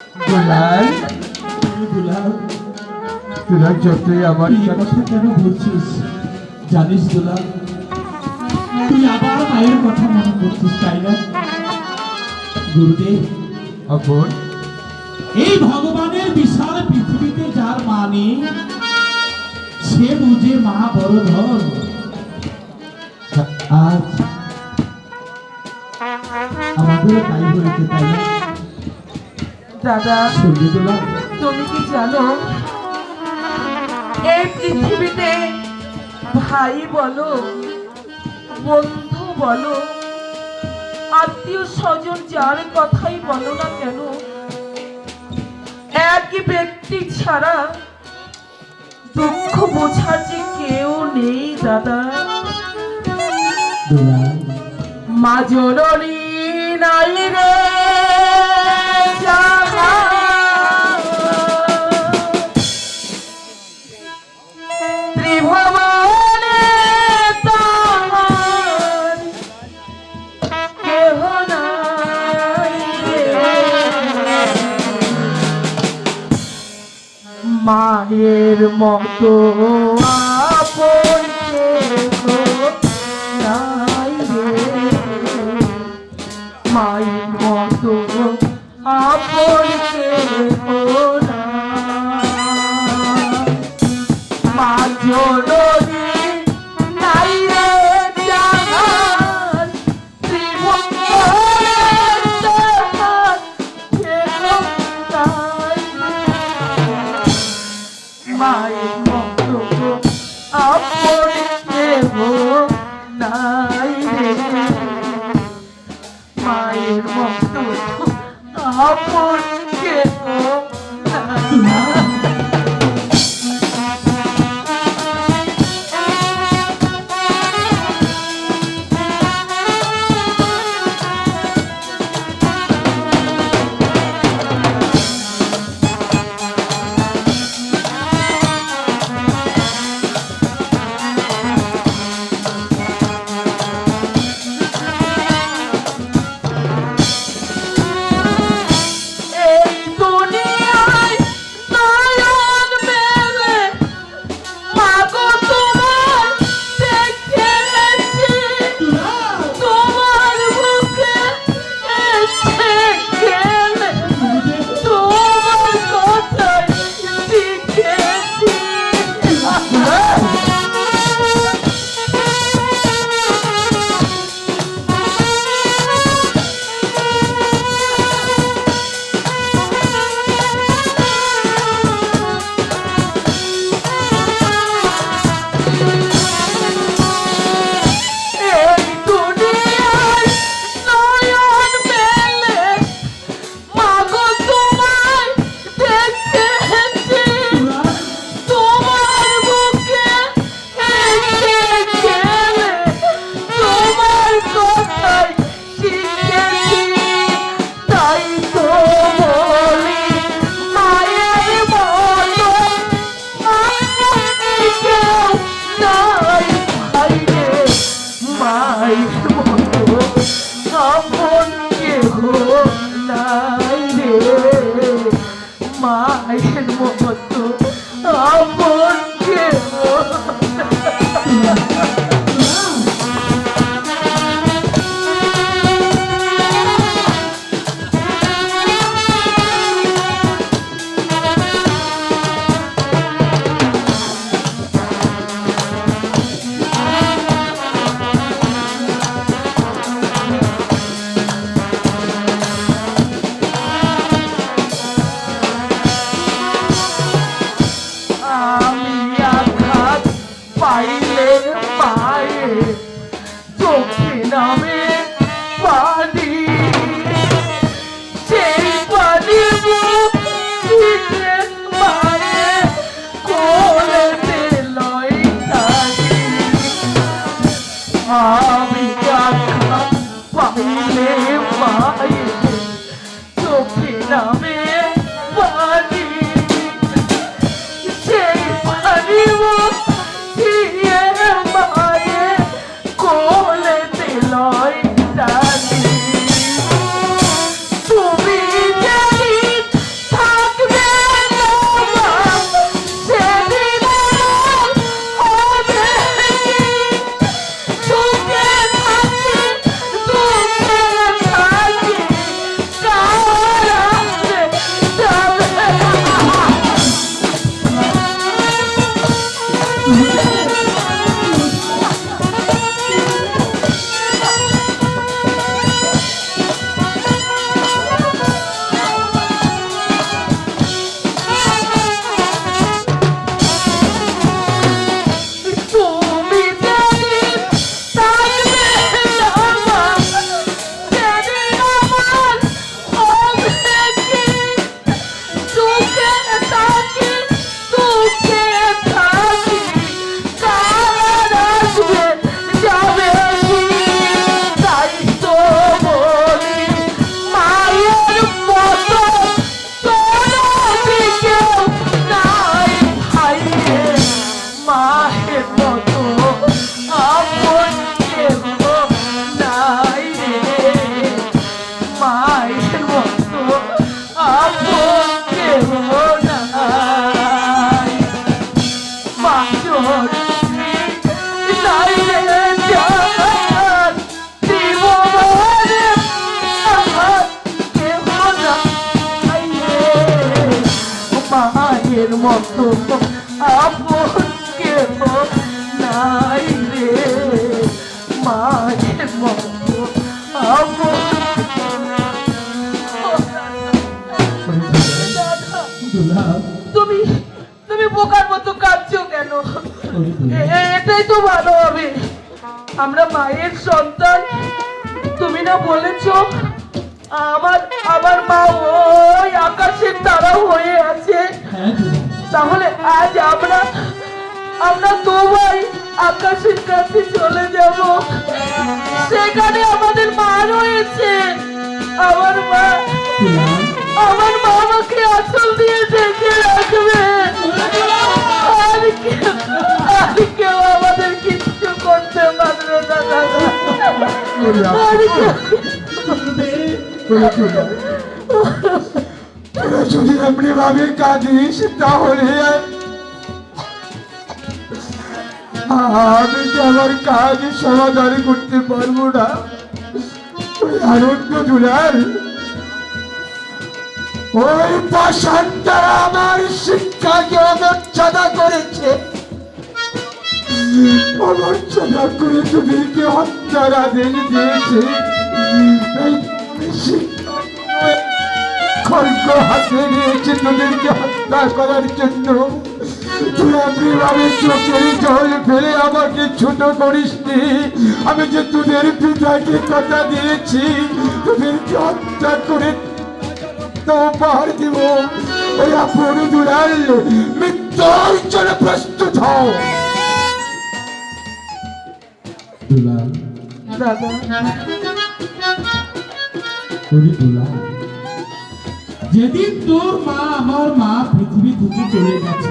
দুলাল, দুলাল, দুলাল যতই আমার তুই এ কথা কেন বলছিস? জানিস দুলাল, তুই আবার মায়ের কথা মনে করছিস, তাই না? গুরুদেব, আপন এই ভগবানের বিশাল পৃথিবীতে যার মা নেই, সে বুঝে মা বড় ধর। আজ আমাদের তাই হয়েছে, তাই না? দাদা, শুনলি দুলাল? তুমি কি জানো এই পৃথিবীতে ভাই বলো, বন্ধু বলো, আত্মীয় স্বজন যার কথাই বলো না কেন, একই ব্যক্তি ছাড়া দুঃখ বোঝার যে কেউ নেই দাদা। দুলাল, মা জননী নাই রে জাহান, ত্রিভুবনে তাহার কেহ নাই রে। মায়ের মতো আপন কেহ নাই রে, মায়ের মতো আপন কেহ নাই। মা জননী নাই রে জাহান, ত্রিভুবনে তাহার কেহ নাই রে। মায়ের মতো আপন কেহ নাই রে, মায়ের মতো আপন কেহ নাই। এই দুনিয়ায় নয়ন মেলে মাগো তোমার দেখেছি, তোমার বুকে এসে গেলে তোমার কথাই শিখেছি। এই দুনিয়ায় নয়ন মেলে মাগো তোমায় দেখেছি, তোমার বুকে এসে গেলে তোমার কথাই শিখেছি। তাই তো বলি মায়ের মতো আপন কেউ নাই ভাই রে, মায়ের মতো আপন কেহ নাই রে, মায়ের মতো আপন কেহ আমি আঘাত পাইলে পায়ে চোখে নামে পানি, সেই পানি মুখে মায়ে কোলেতে লই থাকি। আমি আঘাত পাইলে পায়ে চোখে নামে পানি, সেই পানি মুখিয়ে মায়ে কোলেতে লই টানি। তুমি জানি মতো আপন কেহ নাই রে, মায়ের মতো আপন। দাদা, দুলাল, তুমি তুমি বোকার মতো কাঁদছো কেন? এটাই তো ভালো হবে, আমরা মায়ের সন্তান। তুমি না বলেছো আমার আমার মা ওই আকাশের তারা হয়ে আছে? হ্যাঁ দুলাল, তাহলে আজ আমরা আমরা দুবাই আকাশের কাছে চলে যাব, সেখানে আমাদের মা রয়েছে। আমার মা দুলাল, আমার মা আমাকে আঁচল দিয়ে ঢেকে রাখবে, আর কেউ আমাদের কিচ্ছু করতে পারবে না দাদা। আর তোরা যদি এমনি ভাবে কাঁদিস তাহলে আমি যে আমার কাজ সমাধান করতে পারবো না। ওই আনন্দ দুলাল, ওই পাষাণটারা আমার শিক্ষাকে অমর্যাদা করেছে, অমর্যাদা করে তোদেরকে হত্যার আদেশ দিয়েছে। এই খড়গ হাতে নিয়েছে তোদেরকে হত্যা করার জন্য। তুই এমনিভাবে চোখের জল ফেলে আমাকে ছোট করিসনি। আমি যে তোদের পিতাকে কথা দিয়েছি তোদেরকে হত্যা করে তো উপহার দিব। ওই আপন দুলাল, মৃত্যুর জন্য প্রস্তুত হও। দুলাল, দাদা, ওরে দুলাল, যেদিন তোর মা আমার মা পৃথিবী থেকে চলে গেছে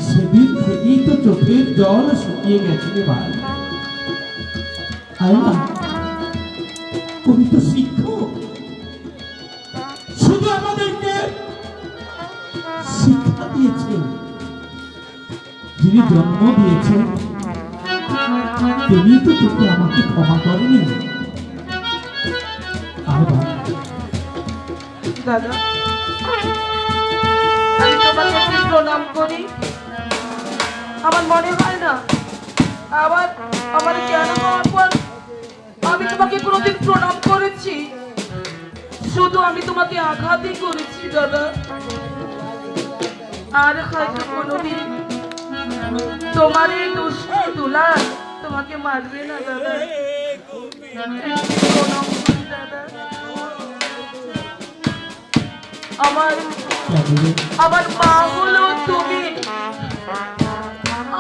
সেদিন থেকেই তো চোখের জল শুকিয়ে গেছে রে ভাই। আয় না, তুমি তো শিক্ষক, শুধু আমাদেরকে শিক্ষা দিয়েছে। যিনি জন্ম দিয়েছেন তিনি তো তোকে আমাকে ক্ষমা করেনি। আর ভাই, দাদা, আমি তোমাকে একটু প্রণাম করি। আমার মনে হয় না আবার আমার জ্ঞান হওয়ার পর আমি তোমাকে কোনোদিন প্রণাম করেছি। শুধু আমি তোমাকে আঘাতই করেছি দাদা। আর হয়তো কোনোদিন তোমার এই দুষ্টু দুলাল তোমাকে মারবে না দাদা। একটু প্রণাম করি দাদা। আমার আমার মা হলো তুমি,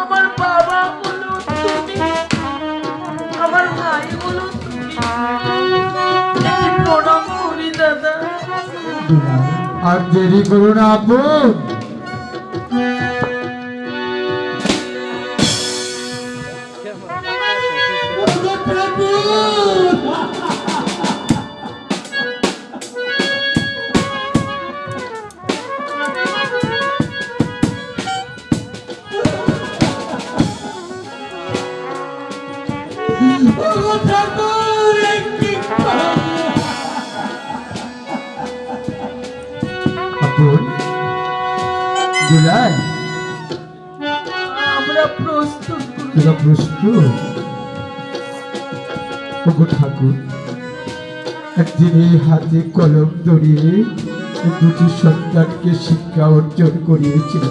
আমার বাবা হলো তুমি, আমার ভাই হলো তুমি। একটু প্রণাম করি দাদা। দুলাল, আর দেরি করো না আপন। আপন দুলাল, আমরা প্রস্তুত করি। তোরা প্রস্তুত? ওগো ঠাকুর, একদিন এই হাতে কলম ধরিয়ে দুটি সন্তানকে শিক্ষা অর্জন করিয়েছিল।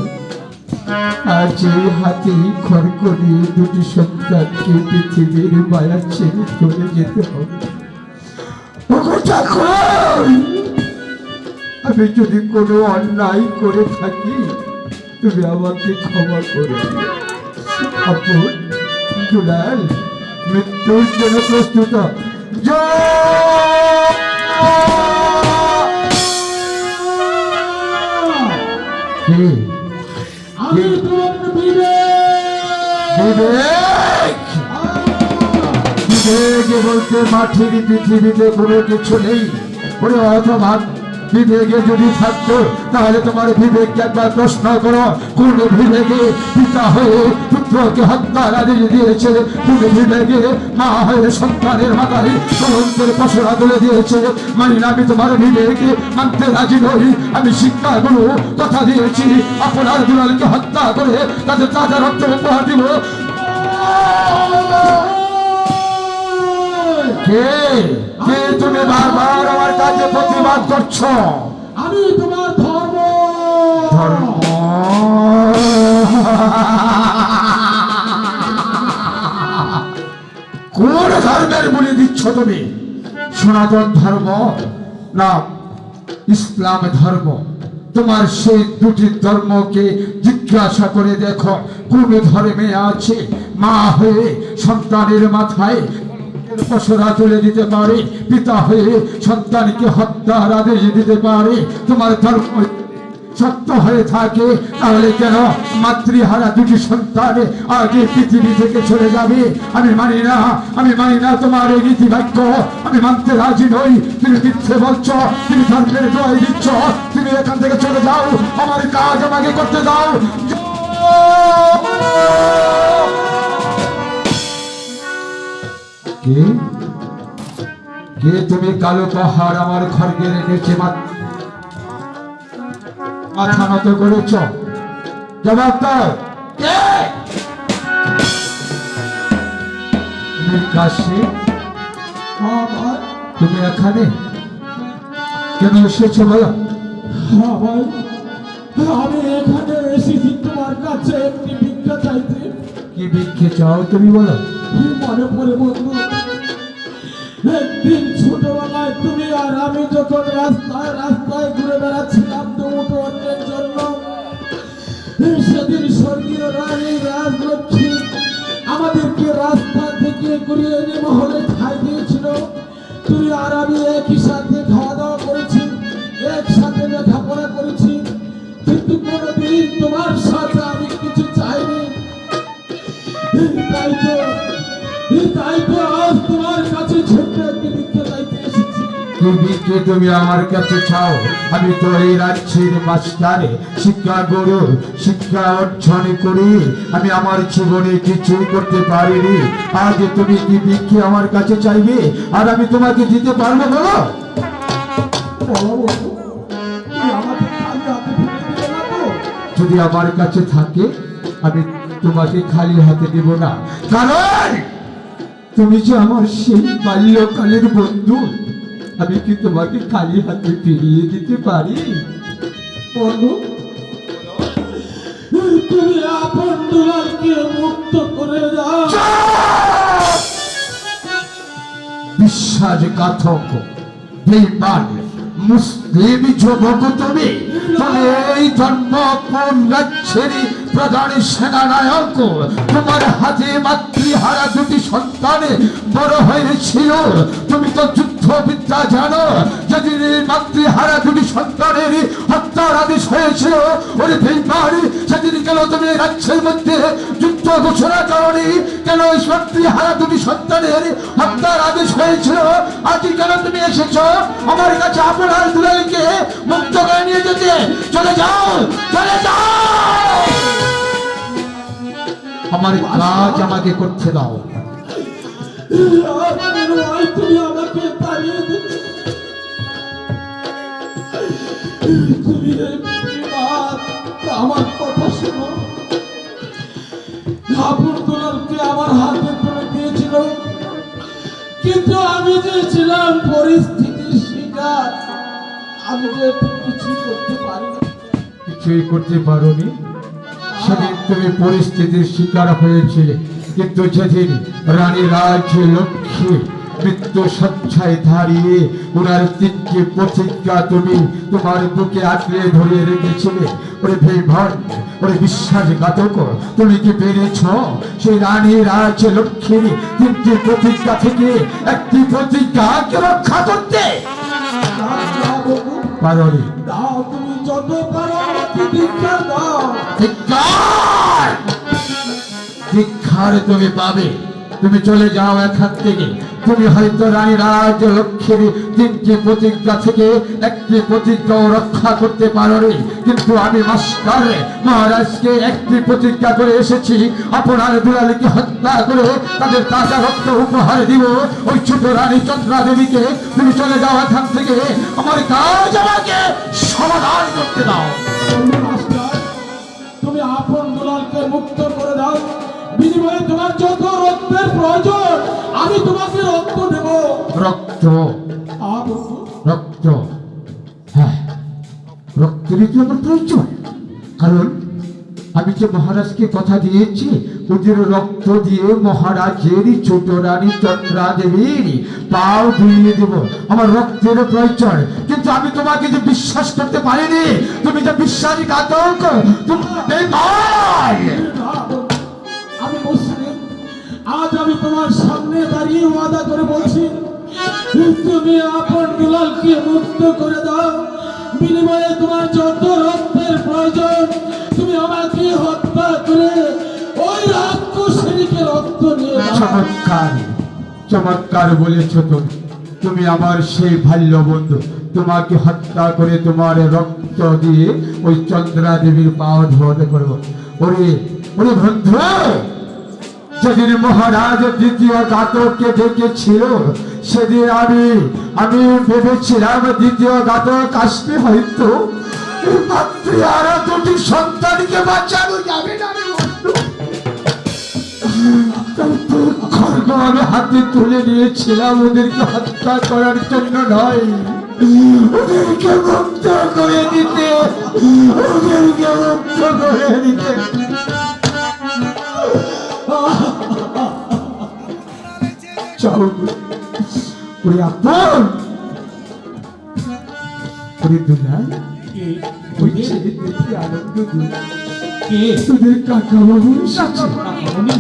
আজ এই হাতে খড়গ নিয়ে দুটি সন্তানকে পৃথিবীর মায়া ছেড়ে চলে যেতে হবে। ওগো ঠাকুর, আমি যদি কোনো অন্যায় করে থাকি তুমি আমাকে ক্ষমা করে দিও। আপন দুলাল, মৃত্যুর জন্য প্রস্তুত। আমি তোর বিবেক বলতে মাটির পৃথিবীতে কোনো কিছু নেই। ওরে অথবা বিবেকে যদি থাকতো তাহলে তোমার বিবেককে একবার প্রশ্ন করো, কোন বিবেকে পিতা হয়ে পুত্রকে হত্যার আদেশ দিয়েছে? কোন বিবেকে মা হয়ে সন্তানের মাথায় কলঙ্কের পসরা তুলে দিয়েছে? মানি না, আমি তোমার বিবেকে মানতে রাজি নই। আমি শিক্ষাগুলো কথা দিয়েছি, আপনার দুলালকে হত্যা করে তাদের তাজা রক্ত উপহার দিব। কে কে তুমি বারবার আমার কাছে প্রতিবাদ করছো? আমি তোমার ধর্ম ধর্ম কোন ধর্মের বলে দিচ্ছ তুমি? সনাতন ধর্ম না ইসলাম ধর্ম? তোমার সেই দুটি ধর্মকে জিজ্ঞাসা করে দেখো, কোন ধর্মে আছে মা হয়ে সন্তানের মাথায় পসরা তুলে দিতে পারে, পিতা হয়ে সন্তানকে হত্যার আদেশ দিতে পারে? তোমার ধর্ম সত্য হয়ে থাকে তাহলে কেন মাতৃহারা দুটি সন্তান আগে পৃথিবী থেকে চলে যাবে? আমি মানি না, আমি মানি না তোমার এই নীতি বাক্য। আমি মানতে রাজি নই। তুমি মিথ্যে বলছো, তুমি ধর্মের দোহাই দিচ্ছ। তুমি এখান থেকে চলে যাও, আমার কাজ আমাকে করতে দাও। কে কে তুমি? কালো পাহাড় আমার খড়গে রেখেছে, মাথা নত করেছ, জবাব দাও। কে? তুমি কাশি? হ্যাঁ ভাই, তুমি এখানে কেন এসেছো বলো? হ্যাঁ ভাই, আমি এখানে এসেছি তোমার কাছে একটি ভিক্ষা চাইতে। কি ভিক্ষে চাও তুমি বলো? মনে পড়ে বন্ধু, একদিন ছোটবেলায় তুমি আর আমি যখন রাস্তায় রাস্তায় ঘুরে বেড়াচ্ছিলাম দুমুঠো অন্যের জন্য, সেদিন স্বর্গীয় রানী রাজলক্ষ্মী আমাদেরকে রাস্তা থেকে ঘুরিয়ে এনে মহলে ঠাঁই দিয়েছিল। তুমি আর আমি একই সাথে খাওয়া দাওয়া করেছি, একসাথে লেখাপড়া করেছি, কিন্তু কোনোদিন তোমার সাথে আমি কিছু চাইনি। তাই তো আজ তোমার কাছে ছোট্ট একটি ভিক্ষা চাইতে এসেছি। কি ভিক্ষে তুমি আমার কাছে চাও? আমি তো এই রাজ্যের মাস্টারে, শিক্ষা গুরু, শিক্ষা অর্জন করি আমি আমার জীবনে কিছুই করতে পারিনি। আজ তুমি কি ভিক্ষে আমার কাছে চাইবে আর আমি তোমাকে দিতে পারবো বলো? বলো বন্ধু, তুমি আমাকে খালি হাতে ফিরিয়ে দিবে না তো? যদি আমার কাছে থাকে আমি তোমাকে খালি হাতে দেব না, কারণ তুমি যে আমার সেই বাল্যকালের বন্ধু। আমি কি তোমাকে খালি হাতে ফিরিয়ে দিতে পারি? বন্ধু, তুমি আপন দুলালকে মুক্ত করে দাও। বিশ্বাসঘাতক, বেঈমান, মুসলিম যুবক তুমি। তবে এই ধর্ম কোন রাজ্যের প্রধান সেনানায়ক? তোমার হাতে মাতৃহারা দুটি সন্তান বড় হয়েছিল। তুমি তো যুদ্ধবিদ্যা জানো। যেদিন এই মাতৃহারা দুটি সন্তানের হত্যার আদেশ হয়েছিল, ওরে বেঈমান, সেদিন কেন তুমি এই রাজ্যের মধ্যে যুদ্ধ ঘোষণা করনি? কেন এই মাতৃহারা দুটি সন্তানের হত্যার আদেশ হয়েছিল? আজ কেন তুমি এসেছো আমার কাছে আপনার দুলালকে মুক্ত করে নিয়ে যেতে? চলে যাও, চলে যাও, আমার কাজ আমাকে করতে দাও। তুমি আমাকে তাড়িয়ে দিলে। তুমি আমার কথা শোনো। আপন দুলালকে আমার হাতে তুলে দিয়েছিল, কিন্তু আমি যে ছিলাম পরিস্থিতির শিকার, আমি যে কিছুই করতে পারিনি। কিছুই করতে পারোনি? সেদিন তুমি পরিস্থিতির শিকার হয়েছিলে, কিন্তু যেদিন রানী রাজলক্ষ্মী মৃত্যু সচ্ছায় দাঁড়িয়ে ওনার তিনটি প্রতিজ্ঞা তুমি তোমার বুকে আঁকড়ে ধরে রেখেছিলে, ওরে বেঈমান, ওরে বিশ্বাসঘাতক, তুমি কি পেরেছ সেই রানী রাজলক্ষ্মীর তিনটি প্রতিজ্ঞা থেকে একটি প্রতিজ্ঞাকে রক্ষা করতে? পারোনি। দাও, তুমি যত পারো আমাকে দীক্ষা দাও। ধিক্কার! ধিক্কার তুমি পাবে, তুমি চলে যাও এখান থেকে। তুমি হয়তো রানী রাজ লক্ষ্মীর 3টি প্রতিজ্ঞা থেকে একটি প্রতিজ্ঞাও রক্ষা করতে পারোনি, কিন্তু আমি মাস্টার মহারাজকে একটি প্রতিজ্ঞা করে এসেছি, আপনার দুলালিকে হত্যা করে তাদের তাজা রক্ত উপহার দিব ওই ছোট রানী চন্দ্রা দেবীকে। তুমি চলে যাও এখান থেকে, আমার কাজ আমাকে সমাধান করতে দাও। মাস্টার, তুমি আপন দুলালকে মুক্ত করে দাও, বিনিময়ে তোমার যত রক্তের প্রয়োজন আমি তোমাকে রক্ত দেব। রক্ত? আর রক্ত? হ্যাঁ, রক্তেরই তো আমার প্রয়োজন, কারণ আমি যে মহারাজকে কথা দিয়েছি ওদের রক্ত দিয়ে মহারাজের ছোট রানী চন্দ্রা দেবীর পাও ধুইয়ে দেব। আমার রক্তের প্রয়োজন, কিন্তু আমি তোমাকে যে বিশ্বাস করতে পারিনি, তুমি যে বিশ্বাসঘাতক, তুমি বেঈমান। আমি মুসলিম, আজ আমি তোমার সামনে দাঁড়িয়ে ওয়াদা করে বলছি, তুমি আপন দুলালকে মুক্ত করে দাও, বিনিময়ে তোমার যত রক্তের প্রয়োজন তুমি আমাকে হত্যা করে ওই রাক্ষসীকে রক্ত নিয়ে দাও। চমৎকার, চমৎকার বলেছ তুমি। তুমি আমার সেই বাল্য বন্ধু, তোমাকে হত্যা করে তোমার রক্ত দিয়ে ওই চন্দ্রা দেবীর পাও ধোয়াতে করবো। ওরে ওরে বন্ধু, যেদিন মহারাজ দ্বিতীয় ঘাতককে ডেকেছিল সেদিন আমি ভেবেছিলাম দ্বিতীয় ঘাতক আসবে, হয়তো মাত্র আরো 2টি সন্তানকে বাঁচানো যাবে না রে বন্ধু। খড়গ আমি হাতে তুলে নিয়েছিলাম ওদেরকে হত্যা করার জন্য নয়, ওদেরকে মুক্ত করে দিতে, ওদেরকে মুক্ত করে দিতে। চল ওরে আপন, ওরে দুলাল, ওই ছেলে দেখে আনন্দ দিল। কে? তোদের কাকা বাবু এসেছে। কাকামণি?